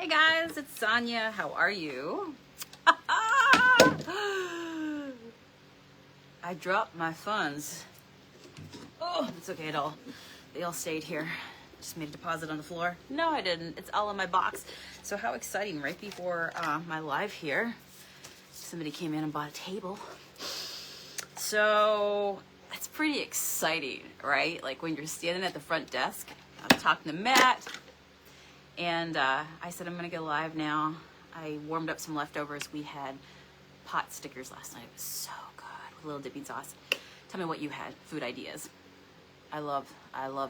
Hey guys, it's Sonia. How are you? I dropped my funds. Oh, it's okay at all. They all stayed here. Just made a deposit on the floor. No, I didn't. It's all in my box. So how exciting, right before my live here, somebody came in and bought a table. So it's pretty exciting, right? Like when you're standing at the front desk, I'm talking to Matt, and I said, I'm gonna go live now. I warmed up some leftovers. We had pot stickers last night. It was so good with a little dipping sauce. Tell me what you had, food ideas. I love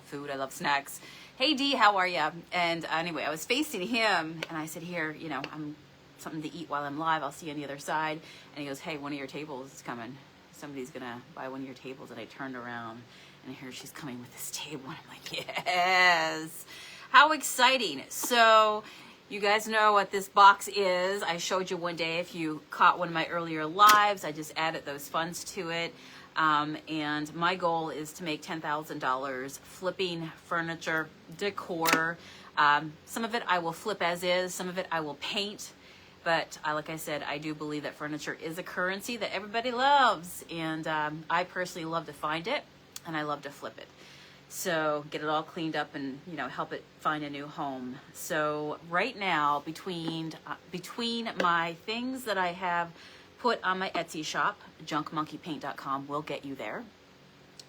food, I love snacks. Hey D, how are ya? And anyway, I was facing him and I said, here, you know, I'm something to eat while I'm live. I'll see you on the other side. And he goes, hey, one of your tables is coming. Somebody's gonna buy one of your tables. And I turned around and here she's coming with this table. And I'm like, yes. How exciting. So you guys know what this box is. I showed you one day if you caught one of my earlier lives. I just added those funds to it. And my goal is to make $10,000 flipping furniture, decor. Some of it I will flip as is. Some of it I will paint. But like I said, I do believe that furniture is a currency that everybody loves. And I personally love to find it and I love to flip it. So get it all cleaned up and, you know, help it find a new home. So right now, between my things that I have put on my Etsy shop, junkmonkeypaint.com will get you there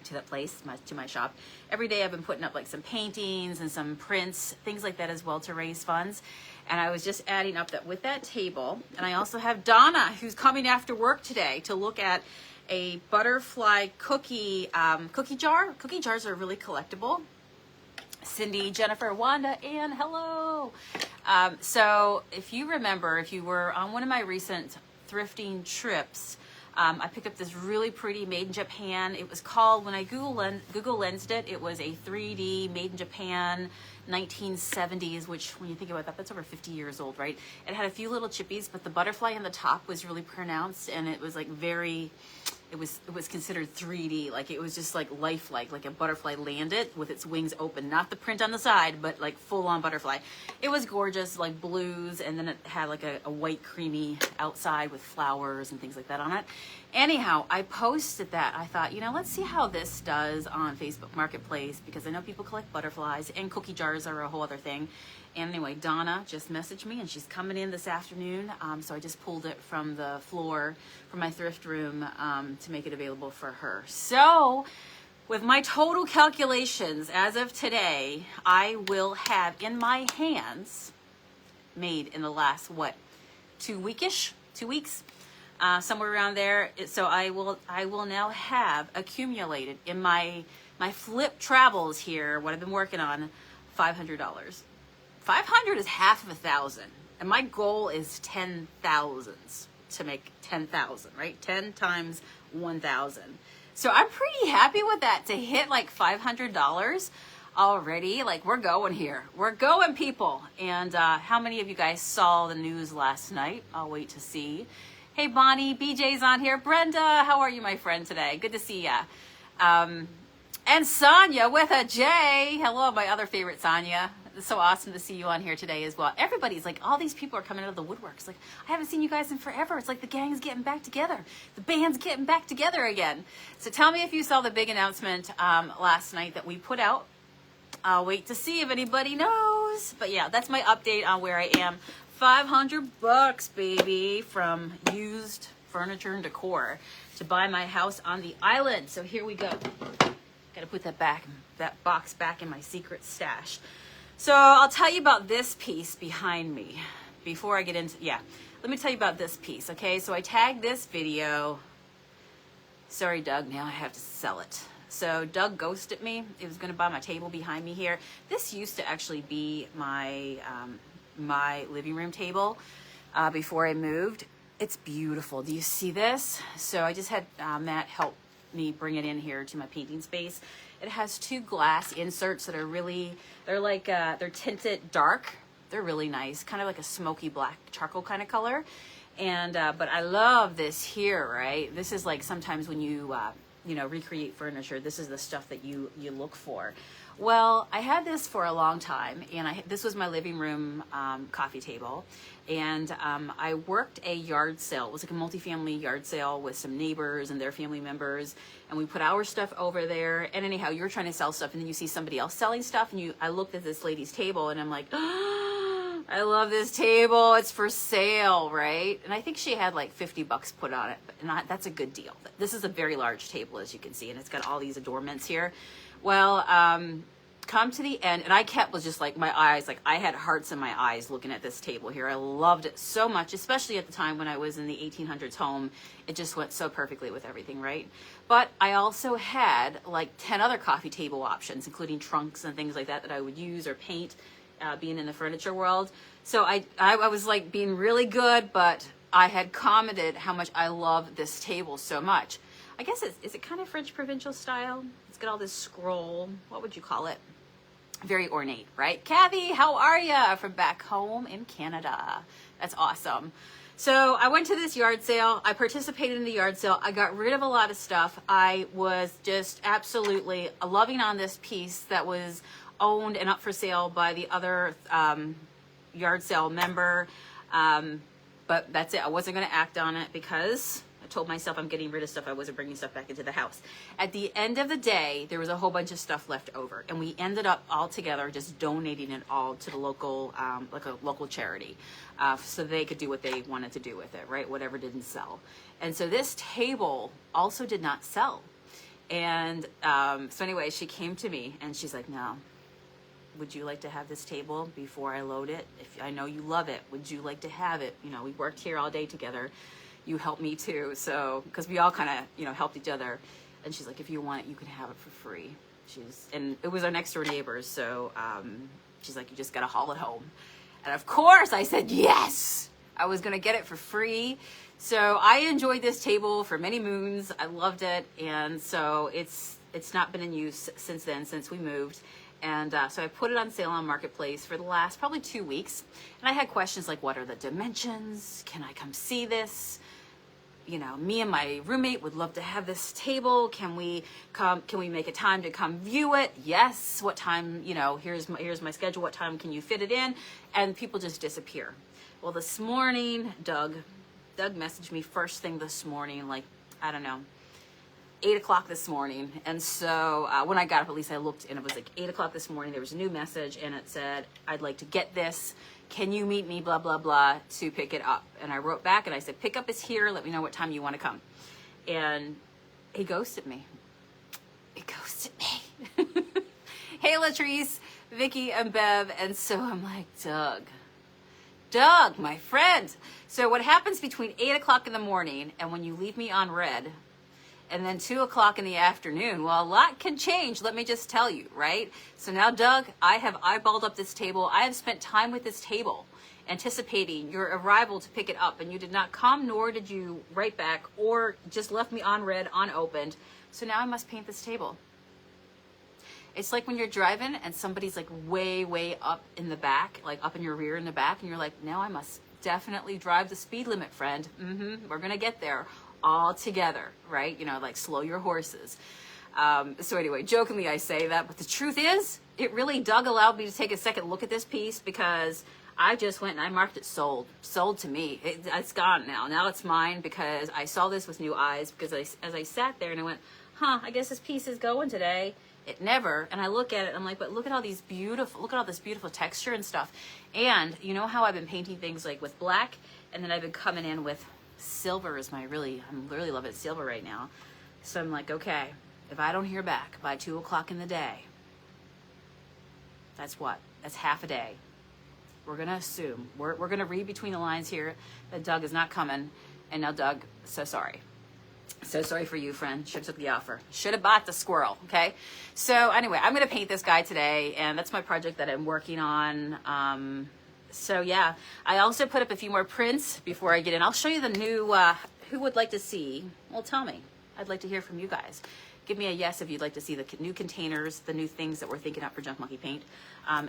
to that place, to my shop. Every day I've been putting up like some paintings and some prints, things like that as well to raise funds. And I was just adding up that with that table. And I also have Donna, who's coming after work today to look at a butterfly cookie jar. Cookie jars are really collectible. Cindy, Jennifer, Wanda, and hello. So if you remember, if you were on one of my recent thrifting trips, I picked up this really pretty made in Japan. It was called, when I Google Lensed it, it was a 3D made in Japan 1970s, which when you think about that, that's over 50 years old, right? It had a few little chippies, but the butterfly on the top was really pronounced, and it was like very, it was considered 3D, like it was just like lifelike, like a butterfly landed with its wings open, not the print on the side, but like full-on butterfly. It was gorgeous, like blues, and then it had like a white creamy outside with flowers and things like that on it. Anyhow, I posted that. I thought, you know, let's see how this does on Facebook Marketplace, because I know people collect butterflies, and cookie jars are a whole other thing. And anyway, Donna just messaged me, and she's coming in this afternoon. So I just pulled it from the floor from my thrift room to make it available for her. So with my total calculations as of today, I will have in my hands, made in the last, what, 2 weeks? Somewhere around there. So I will now have accumulated in my flip travels here, what I've been working on, $500. 500 is half of 1,000, and my goal is 10,000 to make 10,000, right? 10 times 1,000. So I'm pretty happy with that, to hit like $500 already. Like, we're going here. We're going, people. And how many of you guys saw the news last night? I'll wait to see. Hey, Bonnie, BJ's on here. Brenda, how are you, my friend, today? Good to see ya. And Sonia with a J. Hello, my other favorite Sonia. It's so awesome to see you on here today as well. Everybody's like, all these people are coming out of the woodworks. Like, I haven't seen you guys in forever. It's like the gang's getting back together. The band's getting back together again. So tell me if you saw the big announcement last night that we put out. I'll wait to see if anybody knows. But yeah, that's my update on where I am. $500, baby, from used furniture and decor to buy my house on the island. So here we go. Got to put that box back in my secret stash. So I'll tell you about this piece behind me before I get into, let me tell you about this piece, okay? So I tagged this video. Sorry, Doug, now I have to sell it. So Doug ghosted me. It was going to buy my table behind me here. This used to actually be my my living room table before I moved. It's beautiful. Do you see this? So I just had Matt help me bring it in here to my painting space. It has 2 glass inserts that are really, they're tinted dark. They're really nice, kind of like a smoky black charcoal kind of color. And but I love this here, right? This is like sometimes when you you know, recreate furniture, this is the stuff that you look for. Well, I had this for a long time, and this was my living room coffee table, and I worked a yard sale. It was like a multifamily yard sale with some neighbors and their family members, and we put our stuff over there. And anyhow, you're trying to sell stuff, and then you see somebody else selling stuff, and I looked at this lady's table, and I'm like, oh, I love this table. It's for sale, right? And I think she had like $50 put on it, and that's a good deal. This is a very large table, as you can see, and it's got all these adornments here. Well, come to the end, and I was just like, my eyes, like I had hearts in my eyes looking at this table here. I loved it so much, especially at the time when I was in the 1800s home. It just went so perfectly with everything, right? But I also had like 10 other coffee table options, including trunks and things like that I would use or paint, being in the furniture world. So I was like being really good, but I had commented how much I love this table so much. I guess is it kind of French provincial style? It's got all this scroll. What would you call it? Very ornate, right? Kathy, how are ya? From back home in Canada. That's awesome. So I went to this yard sale. I participated in the yard sale. I got rid of a lot of stuff. I was just absolutely loving on this piece that was owned and up for sale by the other yard sale member. But that's it. I wasn't going to act on it because I told myself I'm getting rid of stuff. I wasn't bringing stuff back into the house. At the end of the day, there was a whole bunch of stuff left over, and we ended up all together just donating it all to the local, like a local charity, so they could do what they wanted to do with it, right? Whatever didn't sell. And so this table also did not sell. And so anyway, she came to me and she's like, no, would you like to have this table before I load it? If I know you love it, would you like to have it? You know, we worked here all day together. You helped me too, so because we all kind of helped each other. And she's like, if you want it, you can have it for free. And it was our next door neighbors, so she's like, you just gotta haul it home. And of course I said yes. I was gonna get it for free. So I enjoyed this table for many moons. I loved it, and so it's not been in use since then, since we moved. And so I put it on sale on Marketplace for the last probably 2 weeks. And I had questions like, what are the dimensions? Can I come see this? Me and my roommate would love to have this table. Can we make a time to come view it? Yes. What time, here's my schedule. What time can you fit it in? And people just disappear. Well, this morning, Doug messaged me first thing this morning, like, I don't know, 8 o'clock this morning. And so when I got up, at least I looked, and it was like 8 o'clock this morning. There was a new message, and it said, I'd like to get this. Can you meet me, blah, blah, blah, to pick it up? And I wrote back, and I said, pick up is here. Let me know what time you want to come. And he ghosted me. Hey, Latrice, Vicky, and Bev. And so I'm like, Doug, my friend. So what happens between 8 o'clock in the morning and when you leave me on red, and then 2 o'clock in the afternoon, well, a lot can change, let me just tell you, right? So now, Doug, I have eyeballed up this table. I have spent time with this table, anticipating your arrival to pick it up, and you did not come, nor did you write back, or just left me on red, unopened. So now I must paint this table. It's like when you're driving and somebody's like way, way up in the back, like up in your rear in the back, and you're like, now I must definitely drive the speed limit, friend. We're gonna get there all together, right? Like slow your horses. So anyway, jokingly I say that, but the truth is, Doug allowed me to take a second look at this piece, because I just went and I marked it sold to me. It's gone now. Now it's mine, because I saw this with new eyes, because as I sat there and I went, I guess this piece is going today. It never. And I look at it, I'm like, but look at all this beautiful texture and stuff. And you know how I've been painting things like with black, and then I've been coming in with silver I'm really loving silver right now. So I'm like, okay, if I don't hear back by 2 o'clock in the day, that's half a day. We're gonna assume, we're gonna read between the lines here that Doug is not coming. And now, Doug, so sorry for you, friend. Should have took the offer. Should have bought the squirrel. Okay. So anyway, I'm gonna paint this guy today, and that's my project that I'm working on. So yeah, I also put up a few more prints before I get in. I'll show you the new, who would like to see? Well, tell me. I'd like to hear from you guys. Give me a yes if you'd like to see the new containers, the new things that we're thinking up for Junk Monkey Paint.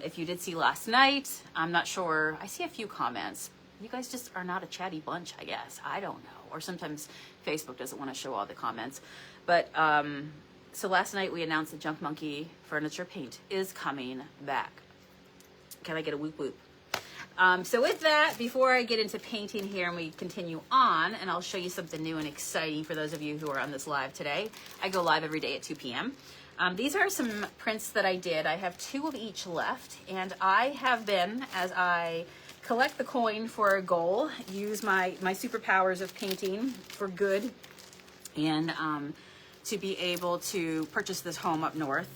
If you did see last night, I'm not sure. I see a few comments. You guys just are not a chatty bunch, I guess. I don't know. Or sometimes Facebook doesn't want to show all the comments. But So last night we announced the Junk Monkey furniture paint is coming back. Can I get a whoop whoop? So with that, before I get into painting here and we continue on, and I'll show you something new and exciting for those of you who are on this live today. I go live every day at 2 p.m. These are some prints that I did. I have 2 of each left, and I have been, as I collect the coin for a goal, use my superpowers of painting for good, and to be able to purchase this home up north.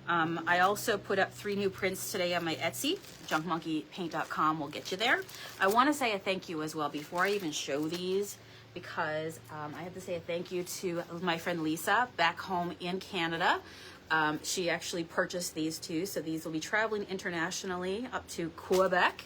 I also put up 3 new prints today on my Etsy. JunkMonkeyPaint.com will get you there. I want to say a thank you as well before I even show these, because I have to say a thank you to my friend Lisa back home in Canada. She actually purchased these 2, so these will be traveling internationally up to Quebec.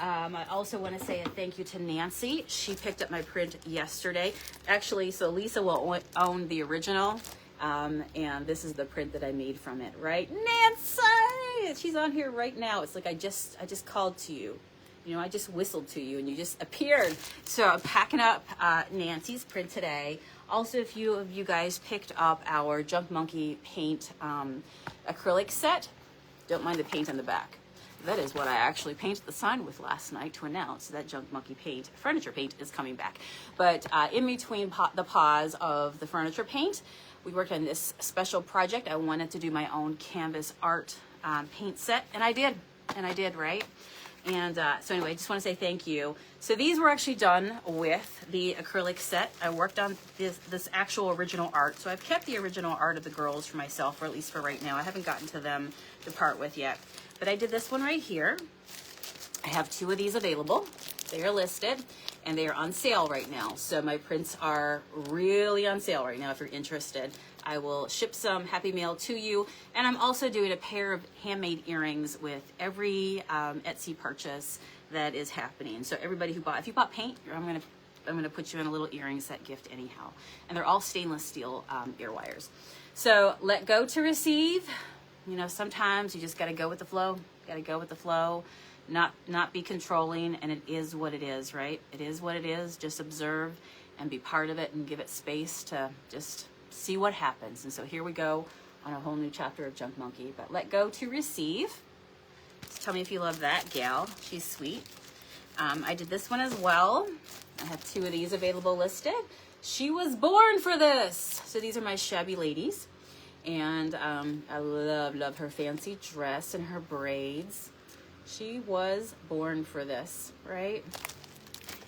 I also want to say a thank you to Nancy. She picked up my print yesterday. Actually, so Lisa will own the original. And this is the print that I made from it, right? Nancy! She's on here right now. It's like I just called to you. You know, I just whistled to you and you just appeared. So I'm packing up Nancy's print today. Also, a few of you guys picked up our Junk Monkey paint acrylic set. Don't mind the paint on the back. That is what I actually painted the sign with last night to announce that Junk Monkey paint, furniture paint, is coming back. But in between the pause of the furniture paint, we worked on this special project. I wanted to do my own canvas art paint set, and I did, right? And so anyway, I just want to say thank you. So these were actually done with the acrylic set. I worked on this actual original art. So I've kept the original art of the girls for myself, or at least for right now. I haven't gotten to them to part with yet. But I did this one right here. I have 2 of these available. They are listed, and they are on sale right now. So my prints are really on sale right now if you're interested. I will ship some happy mail to you, and I'm also doing a pair of handmade earrings with every Etsy purchase that is happening. So everybody who bought, if you bought paint, I'm gonna put you in a little earring set gift anyhow. And they're all stainless steel ear wires. So let go to receive. You know, sometimes you just gotta go with the flow. Gotta go with the flow. Not be controlling, and it is what it is, right? It is what it is. Just observe and be part of it and give it space to just see what happens. And so here we go on a whole new chapter of Junk Monkey. But let go to receive. Just tell me if you love that gal. She's sweet. I did this one as well. I have 2 of these available listed. She was born for this. So these are my shabby ladies. And I love her fancy dress and her braids. She was born for this, right?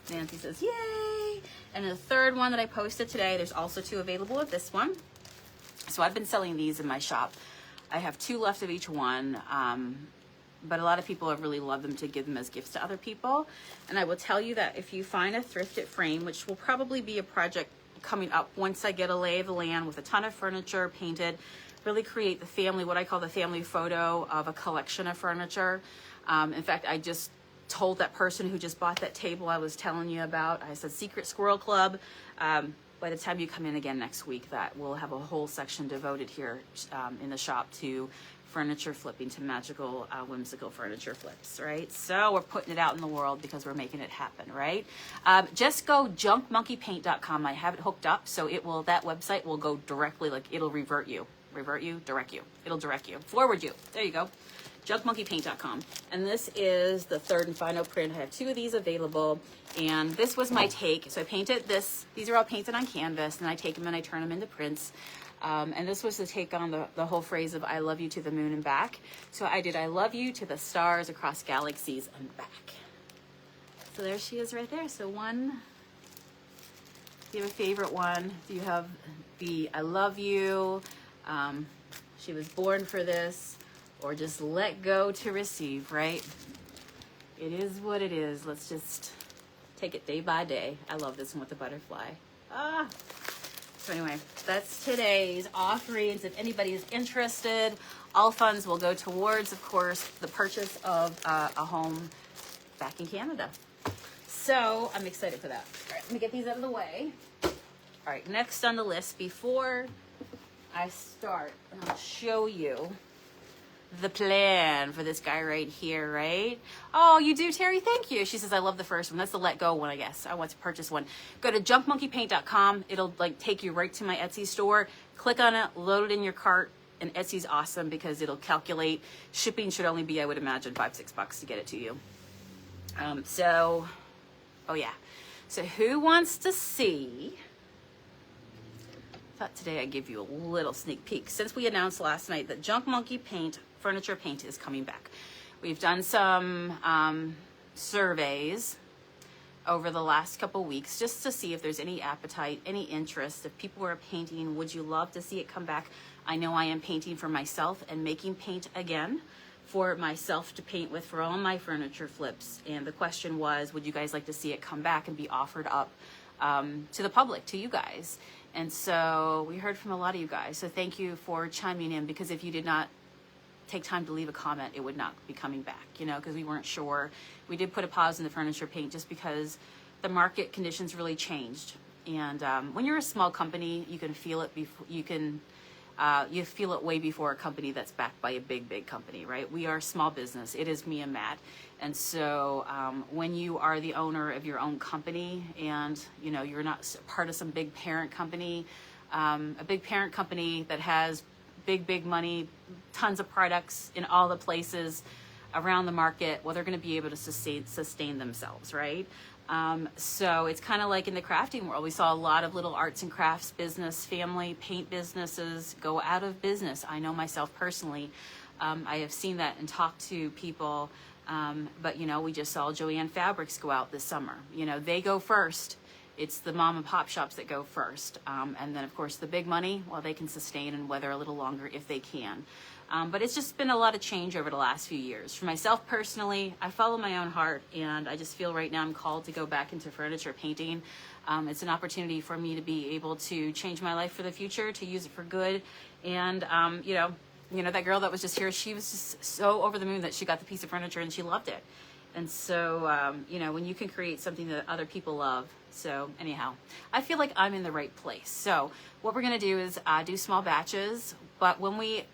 Nancy says, yay! And the third one that I posted today, there's also 2 available of this one. So I've been selling these in my shop. I have 2 left of each one, but a lot of people have really loved them to give them as gifts to other people. And I will tell you that if you find a thrifted frame, which will probably be a project coming up once I get a lay of the land with a ton of furniture painted, really create the family, what I call the family photo of a collection of furniture. In fact, I just told that person who just bought that table I was telling you about, I said, Secret Squirrel Club, by the time you come in again next week, that we'll have a whole section devoted here in the shop to furniture flipping, to magical, whimsical furniture flips, right? So we're putting it out in the world because we're making it happen, right? Just go junkmonkeypaint.com. I have it hooked up, so it will, that website will go directly, like it'll direct you. It'll direct you, forward you. There you go. JunkMonkeyPaint.com. And this is the 3rd and final print. I have 2 of these available, and this was my take. So I painted this. These are all painted on canvas, and I take them and I turn them into prints. And this was the take on the whole phrase of I love you to the moon and back. So I did I love you to the stars across galaxies and back. So there she is right there. So one, do you have a favorite one? Do you have the I love you, she was born for this, or just let go to receive, right? It is what it is. Let's just take it day by day. I love this one with the butterfly. So anyway, that's today's offerings. If anybody is interested, all funds will go towards, of course, the purchase of a home back in Canada. So I'm excited for that. All right, let me get these out of the way. All right, next on the list, before I start, I'll show you the plan for this guy right here, right? Oh, you do, Terry? Thank you. She says, I love the first one. That's the let go one, I guess. I want to purchase one. Go to junkmonkeypaint.com. It'll like take you right to my Etsy store. click on it, load it in your cart, and Etsy's awesome because it'll calculate. Shipping should only be, I would imagine, $5-6 to get it to you. Oh yeah. So who wants to see? I thought today I'd give you a little sneak peek. Since we announced last night that Junk Monkey Paint, furniture paint is coming back. We've done some surveys over the last couple weeks just to see if there's any appetite, any interest. If people are painting, would you love to see it come back? I know I am painting for myself and making paint again for myself to paint with for all my furniture flips. And the question was, would you guys like to see it come back and be offered up to the public, to you guys? And so we heard from a lot of you guys. So thank you for chiming in, because if you did not take time to leave a comment, it would not be coming back, you know, because we weren't sure. We did put a pause in the furniture paint just because the market conditions really changed. And when you're a small company, you can feel it before you feel it way before a company that's backed by a big company, right? We are a small business. It is me and Matt. And so when you are the owner of your own company and, you know, you're not part of some big parent company, a big parent company that has big money, tons of products in all the places around the market, well, they're going to be able to sustain themselves, right? So it's kind of like in the crafting world. We saw a lot of little arts and crafts business, family paint businesses go out of business. I know myself personally. I have seen that and talked to people. But, you know, we just saw Joanne Fabrics go out this summer. You know, they go first. It's the mom and pop shops that go first. And then, of course, the big money, well, they can sustain and weather a little longer if they can. But it's just been a lot of change over the last few years. For myself personally, I follow my own heart, and I just feel right now I'm called to go back into furniture painting. It's an opportunity for me to be able to change my life for the future, to use it for good. And, you know, that girl that was just here, she was just so over the moon that she got the piece of furniture and she loved it. And so, you know, when you can create something that other people love. So anyhow, I feel like I'm in the right place. So what we're going to do is do small batches. But when we,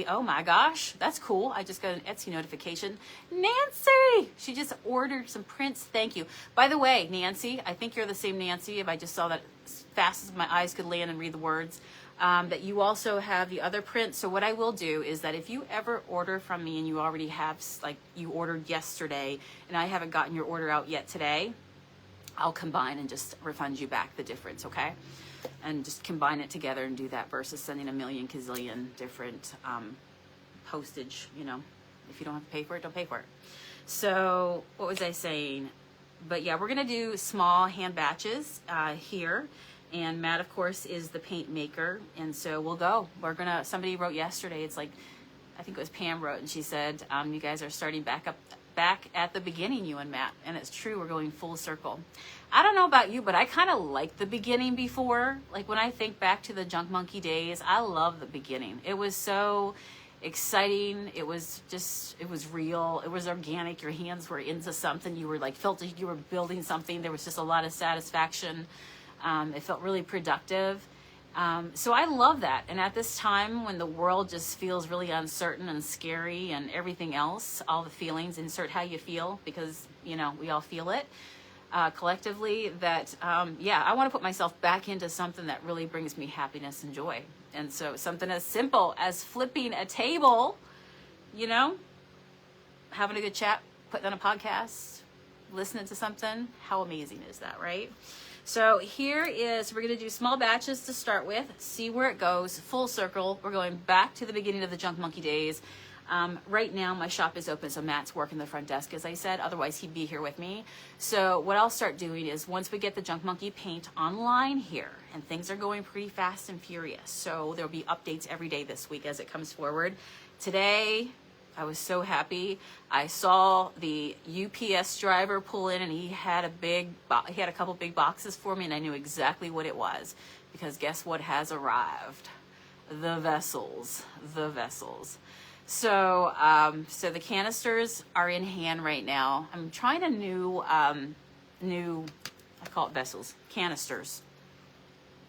oh my gosh, that's cool. I just got an Etsy notification. Nancy, she just ordered some prints. Thank you. By the way, Nancy, I think you're the same Nancy. If I just saw that as fast as my eyes could land and read the words, that you also have the other print. So what I will do is that if you ever order from me and you already have, like you ordered yesterday and I haven't gotten your order out yet today, I'll combine and just refund you back the difference, okay? And just combine it together and do that versus sending a million gazillion different postage, you know. If you don't have to pay for it, don't pay for it. So what was I saying? But yeah, we're gonna do small hand batches here. And Matt, of course, is the paint maker. And so we'll go. Somebody wrote yesterday, it's like, I think it was Pam wrote, and she said, you guys are starting back at the beginning, you and Matt. And it's true, we're going full circle. I don't know about you, but I kind of like the beginning before. Like when I think back to the Junk Monkey days, I love the beginning. It was so exciting. It was real. It was organic. Your hands were into something. You were like, felt like you were building something. There was just a lot of satisfaction. It felt really productive. So I love that. And at this time when the world just feels really uncertain and scary and everything else, all the feelings, insert how you feel, because, you know, we all feel it collectively, that, yeah, I want to put myself back into something that really brings me happiness and joy. And so something as simple as flipping a table, you know, having a good chat, putting on a podcast, listening to something. How amazing is that, right? So here is, we're going to do small batches to start with, see where it goes, full circle. We're going back to the beginning of the Junk Monkey days. Right now my shop is open, so Matt's working the front desk, as I said, otherwise he'd be here with me. So what I'll start doing is, once we get the Junk Monkey paint online here, and things are going pretty fast and furious, so there'll be updates every day this week as it comes forward. Today, I was so happy. I saw the UPS driver pull in, and he had a couple big boxes for me, and I knew exactly what it was, because guess what has arrived? The vessels. So, so the canisters are in hand right now. I'm trying a new, I call it vessels, canisters,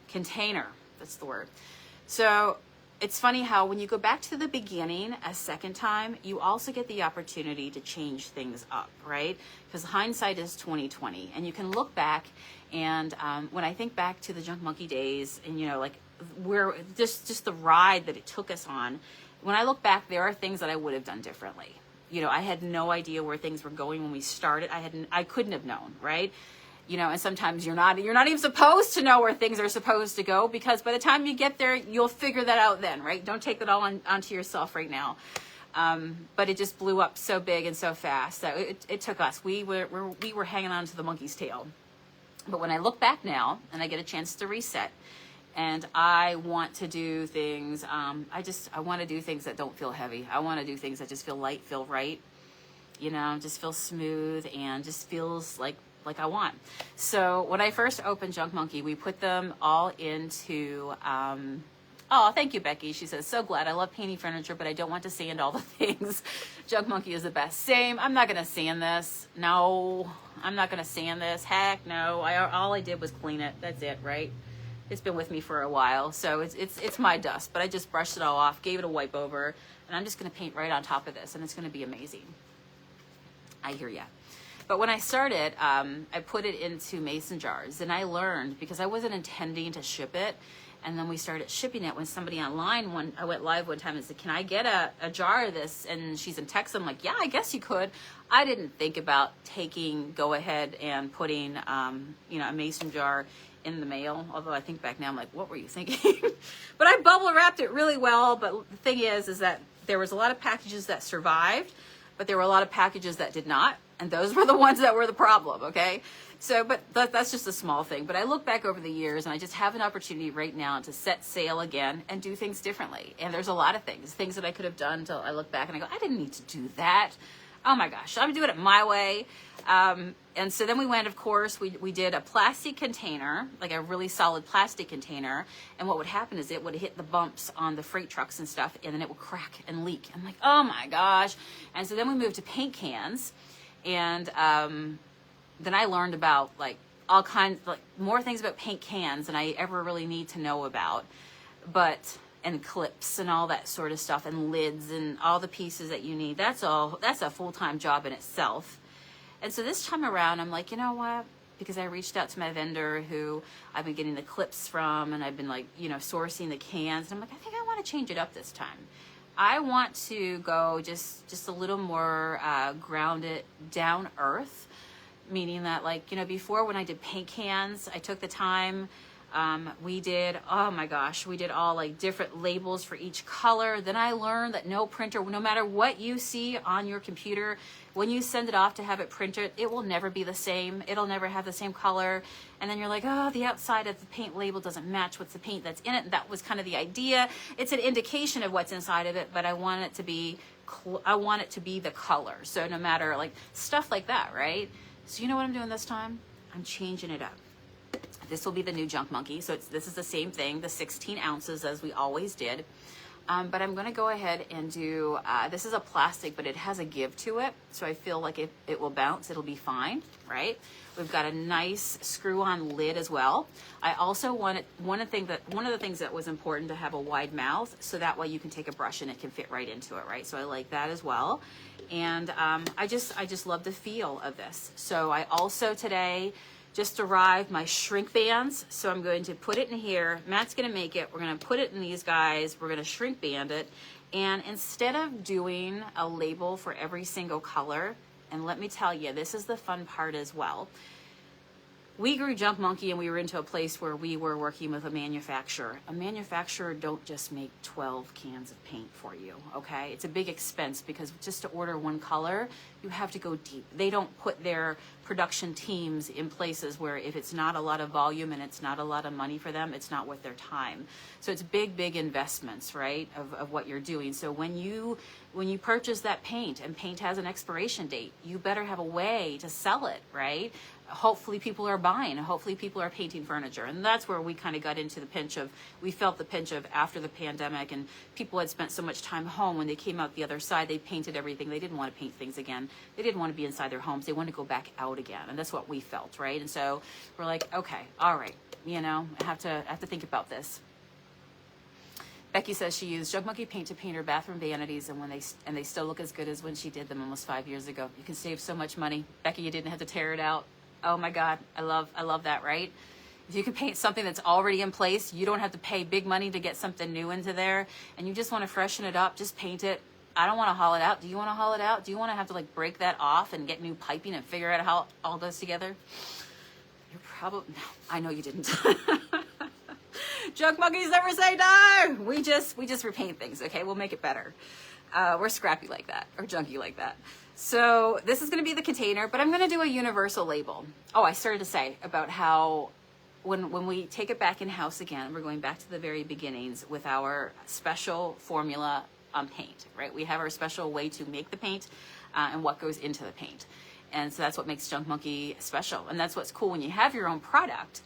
container. That's the word. So it's funny how when you go back to the beginning a second time, you also get the opportunity to change things up, right? Because hindsight is 20/20, and you can look back and when I think back to the Junk Monkey days, and you know, like where just the ride that it took us on. When I look back, there are things that I would have done differently. You know, I had no idea where things were going when we started. I couldn't have known, right? You know, and sometimes you're not even supposed to know where things are supposed to go, because by the time you get there, you'll figure that out then, right? Don't take that all onto yourself right now. But it just blew up so big and so fast that it took us. We were hanging on to the monkey's tail. But when I look back now and I get a chance to reset, and I want to do things, I want to do things that don't feel heavy. I want to do things that just feel light, feel right, you know, just feel smooth and just feels like I want. So when I first opened Junk Monkey, we put them all into, oh, thank you, Becky. She says, so glad. I love painting furniture, but I don't want to sand all the things. Junk Monkey is the best. Same. I'm not going to sand this. No, I'm not going to sand this. Heck no. All I did was clean it. That's it, right? It's been with me for a while, so it's my dust, but I just brushed it all off, gave it a wipe over, and I'm just going to paint right on top of this, and it's going to be amazing. I hear ya. But when I started, I put it into mason jars, and I learned, because I wasn't intending to ship it, and then we started shipping it when somebody online, I went live one time and said, can I get a jar of this? And she's in Texas. I'm like, yeah, I guess you could. I didn't think about go ahead and putting, you know, a mason jar in the mail. Although I think back now, I'm like, what were you thinking? But I bubble wrapped it really well. But the thing is that there was a lot of packages that survived, but there were a lot of packages that did not. And those were the ones that were the problem, okay? So, but that's just a small thing. But I look back over the years, and I just have an opportunity right now to set sail again and do things differently. And there's a lot of things that I could have done until I look back and I go, I didn't need to do that. Oh my gosh, I'm doing it my way. And so then we went, of course, we did a plastic container, like a really solid plastic container. And what would happen is it would hit the bumps on the freight trucks and stuff, and then it would crack and leak. I'm like, oh my gosh. And so then we moved to paint cans. And then I learned about like all kinds, like more things about paint cans than I ever really need to know about. And clips and all that sort of stuff, and lids and all the pieces that you need. That's a full-time job in itself. And so this time around, I'm like, you know what? Because I reached out to my vendor who I've been getting the clips from, and I've been like, you know, sourcing the cans. And I'm like, I think I want to change it up this time. I want to go just a little more grounded, down earth, meaning that, like, you know, before when I did paint cans, I took the time. We did, oh my gosh, we did all like different labels for each color. Then I learned that no printer, no matter what you see on your computer, when you send it off to have it printed, it will never be the same. It'll never have the same color. And then you're like, oh, the outside of the paint label doesn't match what's the paint that's in it. And that was kind of the idea. It's an indication of what's inside of it, but I want it to be the color. So no matter, like, stuff like that, right? So you know what I'm doing this time? I'm changing it up. This will be the new Junk Monkey. So this is the same thing, the 16 ounces as we always did. But I'm going to go ahead and do, this is a plastic, but it has a give to it. So I feel like it will bounce. It'll be fine, right? We've got a nice screw-on lid as well. I also wanted, one of the things that was important to have a wide mouth, so that way you can take a brush and it can fit right into it, right? So I like that as well. And I just love the feel of this. So I also today just arrived my shrink bands. So I'm going to put it in here. Matt's going to make it. We're going to put it in these guys. We're going to shrink band it. And instead of doing a label for every single color, and let me tell you, this is the fun part as well. We grew Junk Monkey, and we were into a place where we were working with a manufacturer. A manufacturer don't just make 12 cans of paint for you, okay? It's a big expense, because just to order one color, you have to go deep. They don't put their production teams in places where if it's not a lot of volume and it's not a lot of money for them, it's not worth their time. So it's big investments, right, of what you're doing. So when you purchase that paint, and paint has an expiration date, you better have a way to sell it, right? Hopefully people are buying, hopefully people are painting furniture. And that's where we kind of got into we felt the pinch of after the pandemic, and people had spent so much time home. When they came out the other side, they painted everything. They didn't want to paint things again. They didn't want to be inside their homes. They wanted to go back out again. And that's what we felt, right? And so we're like, okay, all right, you know, I have to think about this. Becky says she used Junk Monkey paint to paint her bathroom vanities, and they still look as good as when she did them almost 5 years ago. You can save so much money. Becky, you didn't have to tear it out. Oh my God, I love that, right? If you can paint something that's already in place, you don't have to pay big money to get something new into there, and you just want to freshen it up, just paint it. I don't want to haul it out. Do you want to haul it out? Do you want to have to like break that off and get new piping and figure out how it all goes together? You're probably, no, I know you didn't. Junk monkeys never say no. We just repaint things, okay? We'll make it better. We're scrappy like that, or junky like that. So this is going to be the container, but I'm going to do a universal label. Oh, I started to say about how when we take it back in-house again, we're going back to the very beginnings with our special formula on paint, right? We have our special way to make the paint and what goes into the paint. And so that's what makes Junk Monkey special. And that's what's cool when you have your own product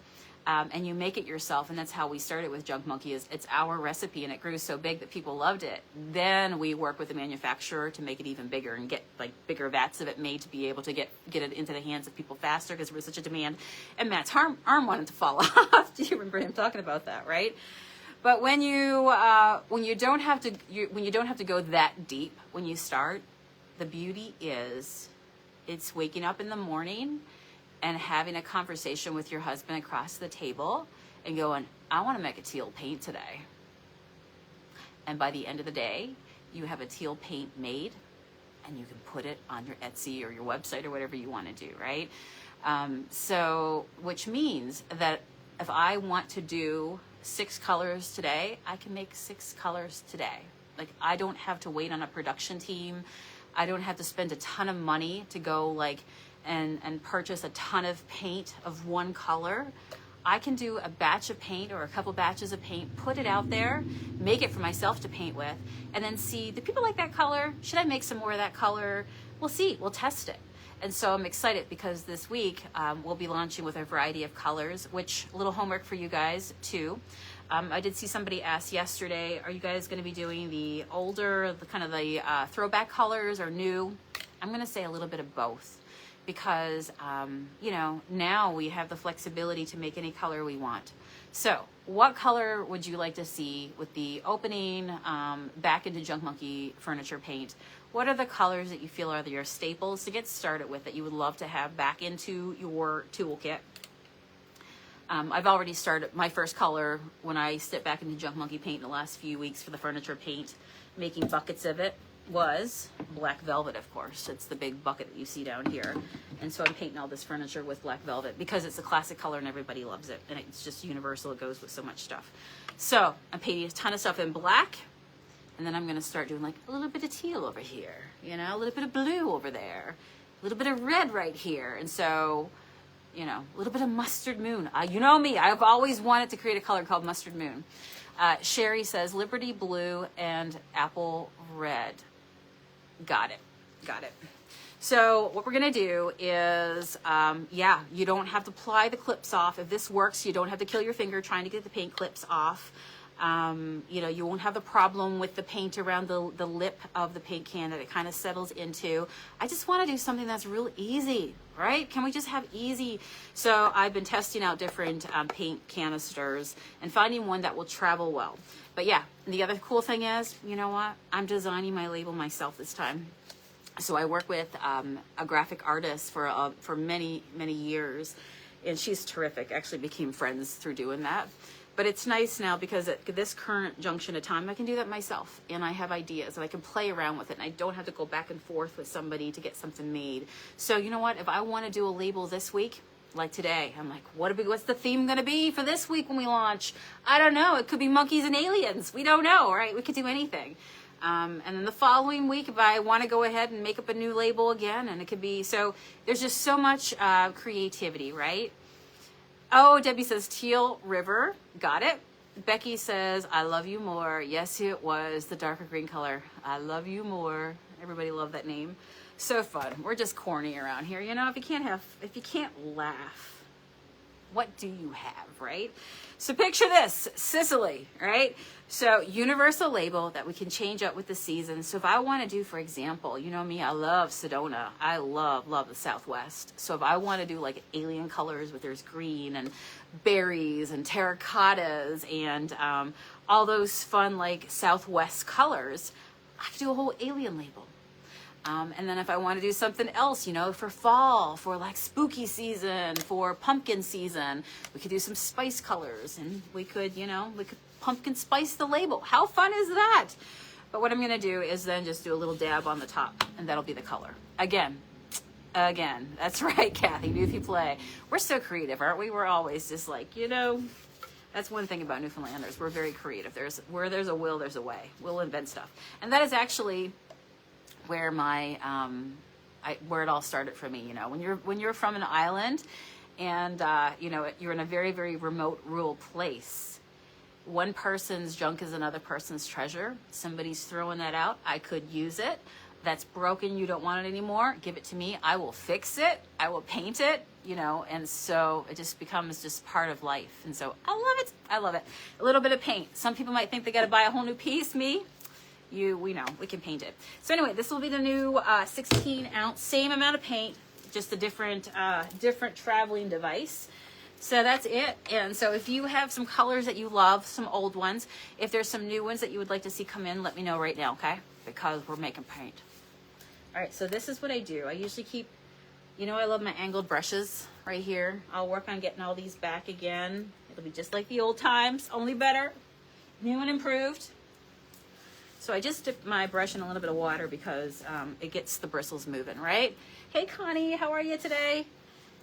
and you make it yourself. And that's how we started with Junk Monkey, is it's our recipe, and it grew so big that people loved it. Then we work with the manufacturer to make it even bigger and get like bigger vats of it made to be able to get it into the hands of people faster, because there was such a demand. And Matt's arm wanted to fall off. Do you remember him talking about that, right? But when you don't have to go that deep when you start, the beauty is it's waking up in the morning and having a conversation with your husband across the table and going, I want to make a teal paint today. And by the end of the day, you have a teal paint made, and you can put it on your Etsy or your website or whatever you want to do, right? So, which means that if I want to do 6 colors today, I can make 6 colors today. Like, I don't have to wait on a production team. I don't have to spend a ton of money to go like and purchase a ton of paint of one color. I can do a batch of paint or a couple batches of paint, put it out there, make it for myself to paint with, and then see, do people like that color? Should I make some more of that color? We'll see, we'll test it. And so I'm excited because this week we'll be launching with a variety of colors, which, a little homework for you guys too. I did see somebody ask yesterday, are you guys going to be doing the older, the kind of the throwback colors, or new? I'm going to say a little bit of both, because you know, now we have the flexibility to make any color we want. So what color would you like to see with the opening back into Junk Monkey furniture paint? What are the colors that you feel are your staples to get started with, that you would love to have back into your toolkit? I've already started my first color when I stepped back into Junk Monkey paint in the last few weeks for the furniture paint, making buckets of it, was black velvet, of course. It's the big bucket that you see down here. And so I'm painting all this furniture with black velvet because it's a classic color and everybody loves it. And it's just universal. It goes with so much stuff. So I'm painting a ton of stuff in black. And then I'm going to start doing like a little bit of teal over here, you know, a little bit of blue over there, a little bit of red right here. And so, you know, a little bit of mustard moon. You know me, I've always wanted to create a color called mustard moon. Sherry says Liberty blue and apple red. Got it. Got it. So what we're going to do is, yeah, you don't have to ply the clips off. If this works, you don't have to kill your finger trying to get the paint clips off. You know, you won't have the problem with the paint around the lip of the paint can that it kind of settles into. I just want to do something that's real easy, right? Can we just have easy? So I've been testing out different paint canisters and finding one that will travel well. But yeah, the other cool thing is, you know what? I'm designing my label myself this time. So I work with a graphic artist for many, many years, and she's terrific. Actually became friends through doing that. But it's nice now because at this current junction of time, I can do that myself, and I have ideas, and I can play around with it, and I don't have to go back and forth with somebody to get something made. So you know what? If I want to do a label this week, like today, I'm like, what's the theme going to be for this week when we launch? I don't know. It could be monkeys and aliens. We don't know, right? We could do anything. And then the following week, if I want to go ahead and make up a new label again, and it could be, so there's just so much creativity, right? Oh, Debbie says Teal River. Got it. Becky says, I love you more. Yes, it was the darker green color. I love you more. Everybody loved that name. So fun. We're just corny around here. You know, if you can't laugh, what do you have, right? So picture this, Sicily, right? So universal label that we can change up with the season. So if I want to do, for example, you know me, I love Sedona. I love the Southwest. So if I want to do like alien colors with there's green and berries and terracottas and all those fun like Southwest colors, I could do a whole alien label. And then if I want to do something else, you know, for fall, for like spooky season, for pumpkin season, we could do some spice colors, and we could, you know, we could pumpkin spice the label. How fun is that? But what I'm going to do is then just do a little dab on the top, and that'll be the color. Again, that's right, Kathy, Newfie Play. We're so creative, aren't we? We're always just like, you know, that's one thing about Newfoundlanders. We're very creative. Where there's a will, there's a way. We'll invent stuff. And that is actually where my where it all started for me. You know, when you're from an island, and you know, you're in a very, very remote, rural place. One person's junk is another person's treasure. Somebody's throwing that out. I could use it. That's broken. You don't want it anymore. Give it to me. I will fix it. I will paint it. You know, and so it just becomes just part of life. And so I love it. I love it. A little bit of paint. Some people might think they got to buy a whole new piece. Me. We know we can paint it. So anyway, this will be the new 16 ounce, same amount of paint, just a different traveling device. So that's it. And so if you have some colors that you love, some old ones, if there's some new ones that you would like to see come in, let me know right now, okay? Because we're making paint. All right, so this is what I do. I usually keep, you know, I love my angled brushes right here. I'll work on getting all these back again. It'll be just like the old times, only better, new and improved. So I just dipped my brush in a little bit of water because it gets the bristles moving, right? Hey, Connie, how are you today?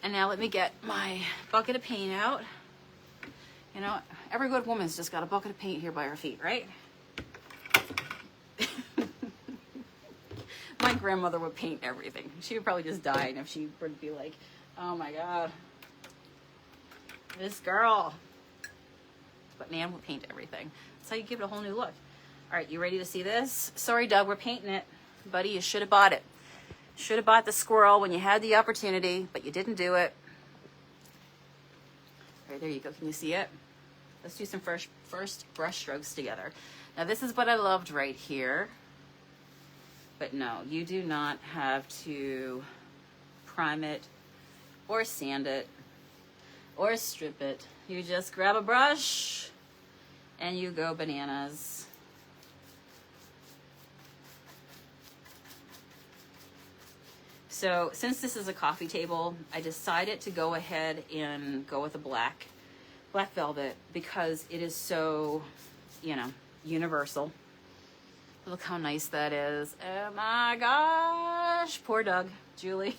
And now let me get my bucket of paint out. You know, every good woman's just got a bucket of paint here by her feet, right? My grandmother would paint everything. She would probably just die if she would be like, oh my God, this girl. But Nan would paint everything. That's how you give it a whole new look. All right, you ready to see this? Sorry, Doug, we're painting it. Buddy, you should have bought it. Should have bought the squirrel when you had the opportunity, but you didn't do it. All right, there you go. Can you see it? Let's do some first brush strokes together. Now, this is what I loved right here. But no, you do not have to prime it or sand it or strip it. You just grab a brush and you go bananas. So since this is a coffee table, I decided to go ahead and go with a black velvet because it is so, you know, universal. Look how nice that is. Oh my gosh. Poor Doug, Julie.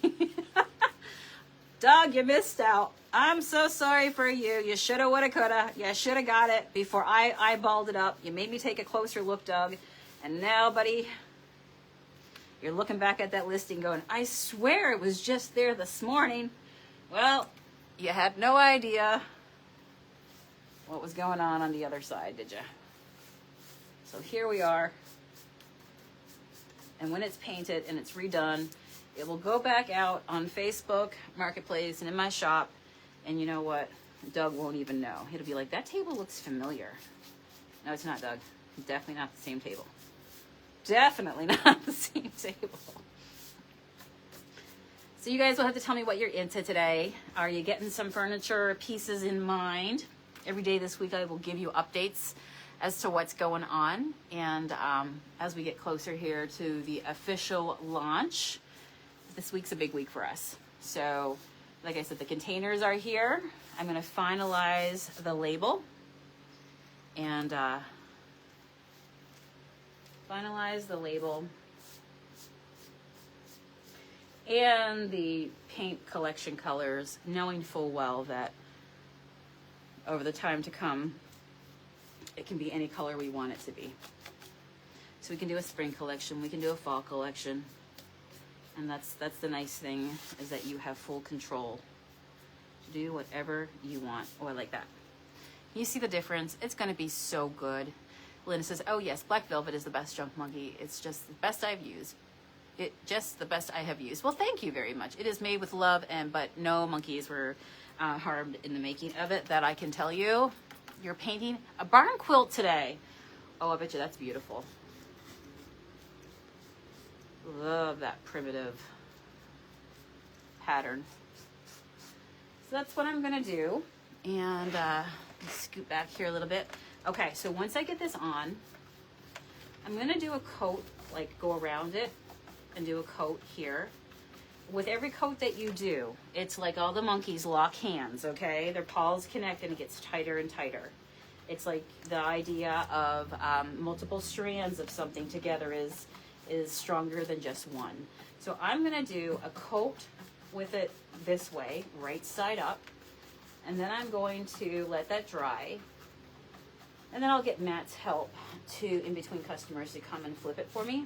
Doug, you missed out. I'm so sorry for you. You shoulda, woulda, coulda. You shoulda got it before I eyeballed it up. You made me take a closer look, Doug. And now, buddy, you're looking back at that listing going, I swear it was just there this morning. Well, you had no idea what was going on the other side, did you? So here we are. And when it's painted and it's redone, it will go back out on Facebook Marketplace and in my shop. And you know what? Doug won't even know. He'll be like, that table looks familiar. No, it's not, Doug. Definitely not the same table. Definitely not the same table. So you guys will have to tell me what you're into today. Are you getting some furniture pieces in mind? Every day this week I will give you updates as to what's going on. And as we get closer here to the official launch, this week's a big week for us. So like I said, the containers are here. I'm going to finalize the label and finalize the label and the paint collection colors, knowing full well that over the time to come, it can be any color we want it to be. So we can do a spring collection, we can do a fall collection, and that's the nice thing, is that you have full control to do whatever you want. Oh, I like that. You see the difference? It's going to be so good. Linda says, oh yes, black velvet is the best junk monkey. It's just the best I've used. Just the best I have used. Well, thank you very much. It is made with love, but no monkeys were harmed in the making of it, that I can tell you. You're painting a barn quilt today. Oh, I bet you that's beautiful. Love that primitive pattern. So that's what I'm gonna do. And scoot back here a little bit. Okay, so once I get this on, I'm gonna do a coat, like go around it, and do a coat here. With every coat that you do, it's like all the monkeys lock hands, okay? Their paws connect and it gets tighter and tighter. It's like the idea of multiple strands of something together is stronger than just one. So I'm gonna do a coat with it this way, right side up, and then I'm going to let that dry. And then I'll get Matt's help to, in between customers, to come and flip it for me.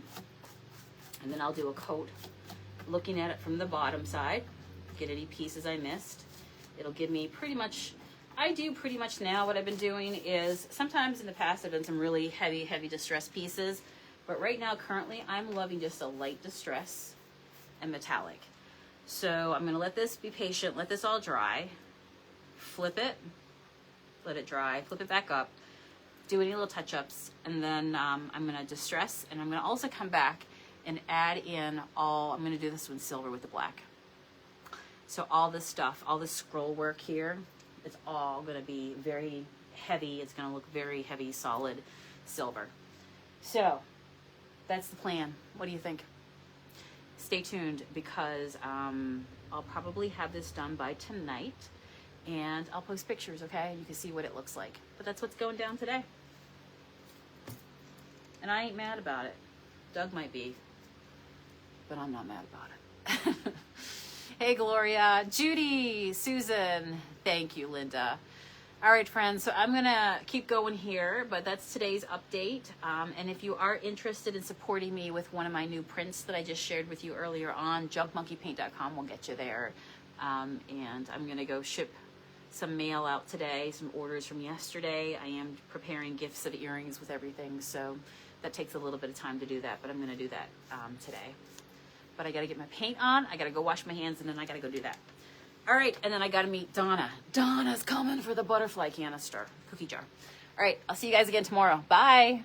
And then I'll do a coat looking at it from the bottom side, get any pieces I missed. It'll give me pretty much, I do pretty much now what I've been doing is, sometimes in the past I've done some really heavy distress pieces, but right now currently I'm loving just a light distress and metallic. So I'm gonna let this be patient, let this all dry, flip it, let it dry, flip it back up, do any little touch-ups, and then I'm gonna distress, and I'm gonna also come back and add in all, I'm gonna do this one silver with the black. So all this stuff, all this scroll work here, it's all gonna be very heavy. It's gonna look very heavy, solid silver. So that's the plan. What do you think? Stay tuned, because I'll probably have this done by tonight, and I'll post pictures, okay? And you can see what it looks like. But that's what's going down today. And I ain't mad about it. Doug might be, but I'm not mad about it. Hey, Gloria, Judy, Susan, thank you, Linda. All right, friends, so I'm gonna keep going here, but that's today's update. And if you are interested in supporting me with one of my new prints that I just shared with you earlier on, junkmonkeypaint.com will get you there. And I'm gonna go ship some mail out today, some orders from yesterday. I am preparing gifts of earrings with everything, so that takes a little bit of time to do that, but I'm gonna do that today. But I gotta get my paint on, I gotta go wash my hands, and then I gotta go do that. All right, and then I gotta meet Donna. Donna's coming for the butterfly canister, cookie jar. All right, I'll see you guys again tomorrow. Bye.